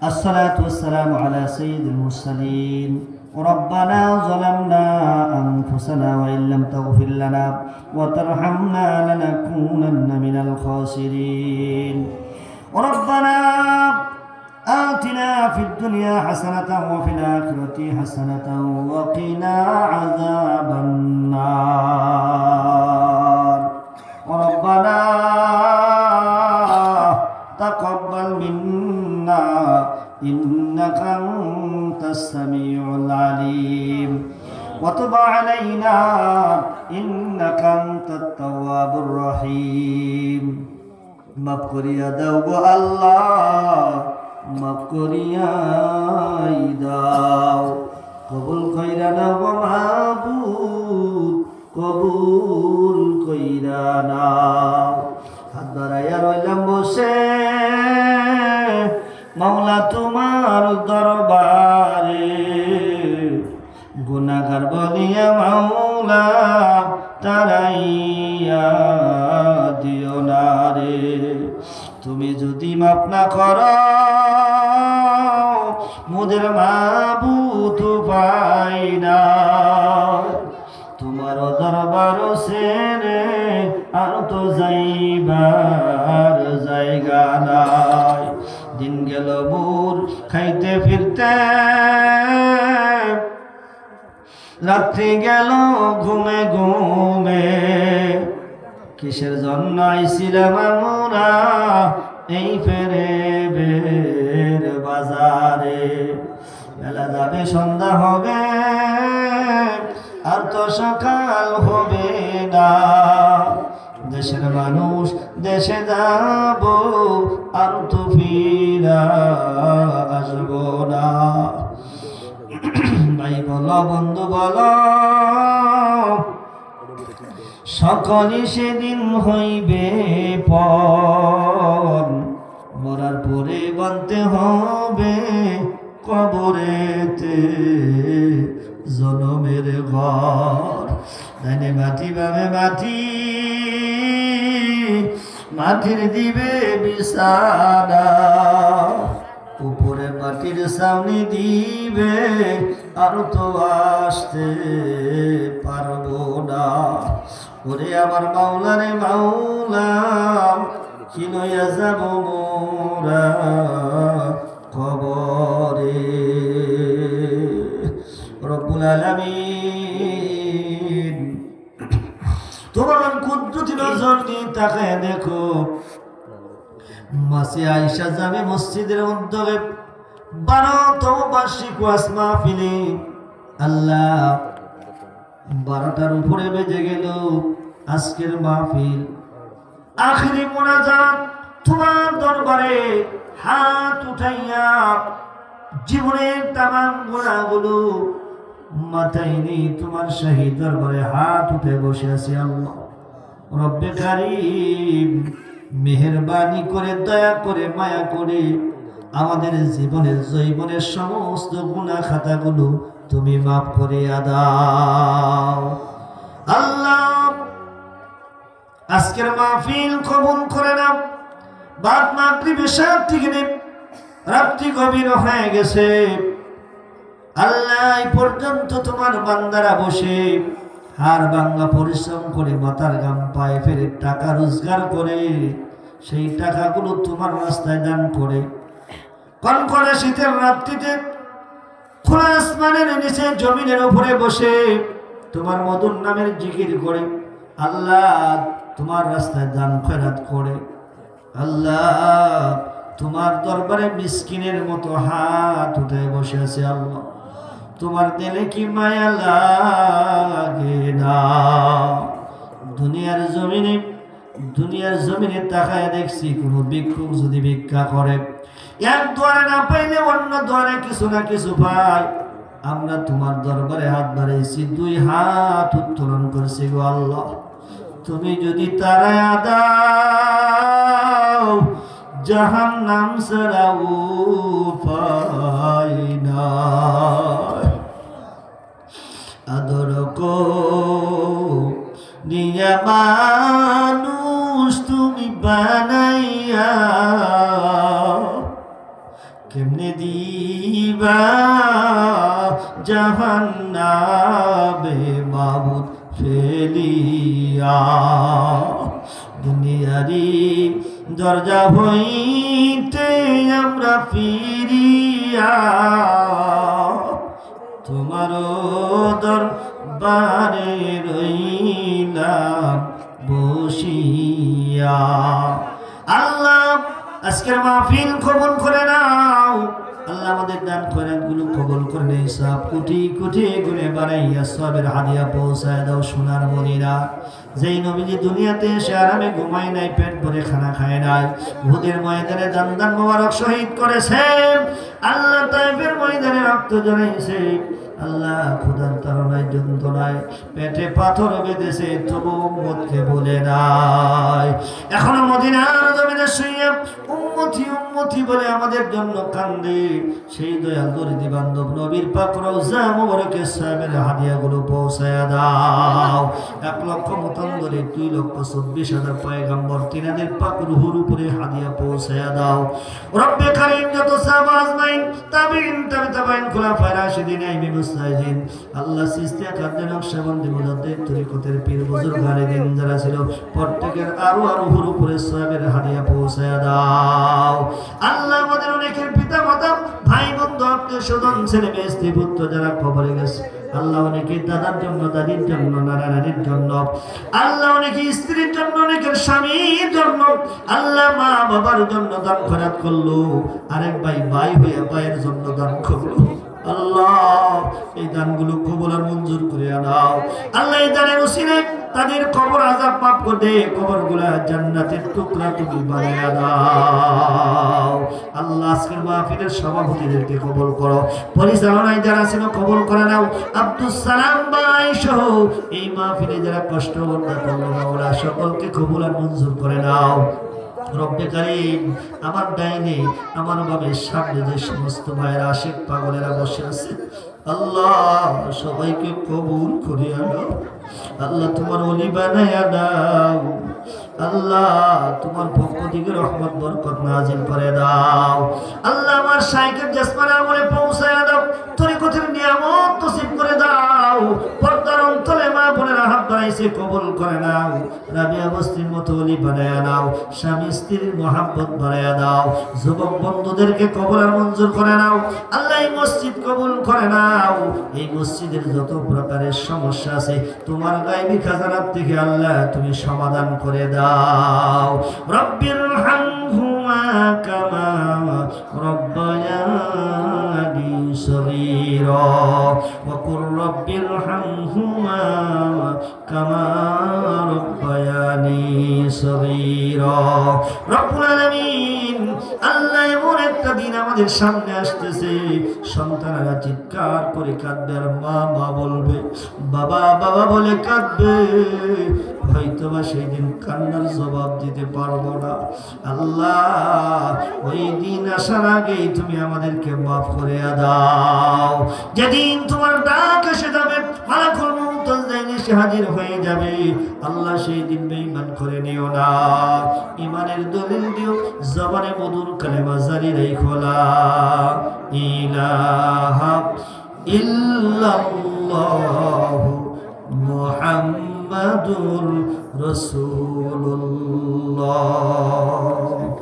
الصلاة والسلام على سيد المرسلين ربنا ظلمنا أنفسنا وإن لم تغفر لنا وترحمنا لنكونن من الخاسرين ربنا آتنا في الدنيا حسنة وفي الآخرة حسنة وقنا عذاب النار ربنا تقبل منا إنك أنت السميع العليم وتب علينا إنك أنت التواب الرحيم মাফ করিয়া দাও গো আল্লাহ মাফ করিয়া দাও কবুল কইরা নাও গো মাবুদ কবুল কইরা নাও হাত বাড়াইয়া রইলাম বসে মাওলা তোমার দরবারে গুনাহগার বলিয়া মাওলা তারাইয়া দিও না রে তুমি যদি মাফ না করো মোদের মাবুদ পাই না তোমার দরবার সেরে আর তো যাইবার জায়গা নাই দিন গেল মোর খাইতে ফিরতে রাত্রি গেল ঘুমে ঘুমে কিসের জন্য আইছিলাম আমরা এই ফেরে বের বাজারে বেলা যাবে সন্ধ্যা হবে আর তো সকাল হবে না দেশের মানুষ দেশে যাব আর তো ফিরা আসবো না ভাই বলো বন্ধু বলো সকলই সেদিন হইবে পর মরার পরে বানতে হবে কবরেতে জনমের ঘর ডানে মাটি বামে মাটি মাটির দিবে বিছানা উপরে মাটির সামনে দিবে আর তো আসতে পারবো না ওরে আমার মাওলা রে মাওলা কি লইয়া যাব মোরা কবরে রব্বুল আলামিন তোমার কুদরতি নজর দিয়ে তাকায় দেখো মাসে আয়েশা জামে মসজিদের উদ্যোগে 12তম বার্ষিক ওয়াজ মাহফিলে আল্লাহ 12টার উপরে বেজে গেল আজকের মাহফিল আখিরি মোনাজাত তোমার দরবারে হাত উঠাইয়া জীবনের তামাম গুনাহগুলো মাথায় নিয়ে তোমার শাহী দরবারে হাত উঠে বসে আছি আল্লাহ রব্বে কারীম মেহেরবানি করে দয়া করে মায়া করে আমাদের জীবনের জৈবনের সমস্ত গুনাহ খাতাগুলো তুমি মাফ করে দাও আল্লাহ আজকের মাহফিল কবুল করে নাও বাদ মাগরিবের সাত থেকে রাত্রি গভীর হয়ে গেছে আল্লাহ এই পর্যন্ত তোমার বান্দারা বসে হাড় ভাঙা পরিশ্রম করে মাথার ঘাম পায়ে ফেলে টাকা রোজগার করে সেই টাকাগুলো তোমার রাস্তায় দান করে কনকনে শীতের রাত্রিতে খোলা আসমানের নিচে জমিনের উপরে বসে তোমার মধুর নামের জিকির করে আল্লাহ তোমার রাস্তায় দান খয়রাত করে আল্লাহ তোমার দরবারে মিসকিনের মতো হাত উঠে বসে আছে আল্লাহ তোমার দিলে কি মায়া লাগে না দুনিয়ার জমিনে তাকায় দেখছি কোনো ভিক্ষুক যদি ভিক্ষা করে এক দুয়ারে না পাইলে অন্য দুয়ারে কিছু না কিছু পায় আমরা তোমার দরবারে হাত বাড়াইছি দুই হাত উত্তোলন করছি গো আল্লাহ তুমি যদি তারায়া দাও জাহান্নাম ছাড়া উপায় নাই আদর করিয়া মানুষ তুমি বানাইয়া দিবা জাহান্নামে মাবুদ ফেলিয়া। দুনিয়ারি দরজা হইতে আমরা ফিরিয়া তোমারও দরবারে রইলাম বসিয়া। আল্লাহ আজকের মাহফিল কবুল করে নাও। আল্লাহ আমাদের দান খয়রাতগুলো কবুল করে নেই, সব কোটি কোটি গুণে বাড়াইয়া সবের হাদিয়া পৌঁছায় দাও সোনার মদিনা। যেই নবীজি দুনিয়াতে এসে আরামে ঘুমায় নাই, পেট ভরে খানা খায় নাই, উহুদের ময়দানে দান মোবারক শহীদ করেছেন। আল্লাহ তায়েফের ময়দানে রক্ত ঝরাইছে। আল্লাহ ক্ষুধার তাড়নায় যন্ত্রণায় পেটে পাথর বেঁধেছে, তবু উম্মতকে বলে নাই। এখনো মদিনার জমিনে শুইয়া উম্মতি উম্মতি বলে আমাদের জন্য কান্দে। সেই দয়াল দরিদ্র বান্ধব নবীর পাক রওজা মুবারকে সাহেবের হাদিয়াগুলো পৌঁছায়া দাও। 1,25,24,000 পয়গম্বর তিনাদের পাক রুহুর উপরে হাদিয়া পৌঁছায়া দাও। রব্বে কারীম যত সাহাবা আজমাইন, তাবিঈন, তাবিঈন, খুলাফায়ে রাশিদিন, আইমে মুস্তাহিদিন, আল্লাহ সিস্তিয়া কাদের নকশবন্দি মুজাদ্দিদ তরিকতের পীর বুজুর্গানে দিন যারা ছিল, প্রত্যেকের আরো রুহুর উপরে সাহেবের হাদিয়া পৌঁছায়া দাও। আল্লাহ আমাদের অনেকের পিতা মাতা, ভাই বন্ধু, আত্মীয় স্বজন, ছেলে মেয়ে, স্ত্রী পুত্র যারা কবরে গেছে, আল্লাহ অনেকে দাদার জন্য, দাদির জন্য, নানা নানির জন্য, আল্লাহ অনেকে স্ত্রীর জন্য, অনেকের স্বামীর জন্য, আল্লাহ মা বাবার জন্য দান খয়রাত করলো, আরেক ভাই হয়ে ভাইয়ের জন্য দান করলো। আল্লাহ এই দানগুলো কবুল আর মঞ্জুর করে নাও। আল্লাহ এই দানের উসিলায় তাদের কবর আযাব মাফ করে দে, কবরগুলো জান্নাতের টুকরা তুমি বানায়া দাও। আল্লাহ আজকের মাহফিলের সভাপতিদেরকে কবুল করো, পরিচালনায় যারা ছিল কবুল করে নাও। আব্দুস সালাম ভাই সহ এই মাহফিলে যারা কষ্ট করলো ওরা সকলকে কবুল আর মঞ্জুর করে নাও। রব্বে কারীম আমার ডাইনে আমার বামের সামনে যে সমস্ত ভাইয়েরা আশিক পাগলেরা বসে আছে, আল্লাহ সবাইকে কবুল করিয়া নাও। আল্লাহ তোমার ওলি বানায়া দাও। আল্লাহ তোমার পক্ষ থেকে রহমত বরকত নাজিল করে দাও। আল্লাহ আমার শাইখের জাসমানে আমলে পৌঁছায়া দাও, তরিকতের নিয়ামত নসিব করে দাও। পর্দার অন্তরে মা বোনেরা হাত বাড়াইছে, কবুল করে নাও। রাবিয়া বস্তির মতো ওলি বানায়া নাও, স্বামী স্ত্রীর মহাব্বত বাড়ায়া দাও। যুবক বন্ধুদেরকে কবুল আর মঞ্জুর করে নাও। আল্লাহ এই মসজিদ কবুল করে নাও। এই মসজিদের যত প্রকারের সমস্যা আছে তোমার গায়বী খাজানার থেকে আল্লাহ তুমি সমাধান করে দাও। রব্বিরহামহুমা কামা রব্বায়ানি সগীরা ওয়া কুর রব্বিরহামহুমা কামা রব্বায়ানি সগীরা। রব্বুল আলামিন আল্লাহ এমন একটা দিন আমাদের সামনে আসতেছে, সন্তানেরা চিৎকার করে কাঁদবে আর মা মা বলবে, বাবা বাবা বলে কাঁদবে। হয়তোবা সেই দিন কান্নার জবাব দিতে পারবো না। আল্লাহ ওই দিন আসার আগেই তুমি আমাদেরকে মাফ করে দাও। যেদিন তোমার ডাক এসে যাবে, মালাকুল মউত এসে হাজির হয়ে যাবে, আল্লাহ সেই দিন বেঈমান করে নিও না। ঈমানের দলিল দিও, জবানে মধুর কালেমা জারি রাখো, লা ইলাহা ইল্লাল্লাহু মুহাম্মাদুর রাসূলুল্লাহ।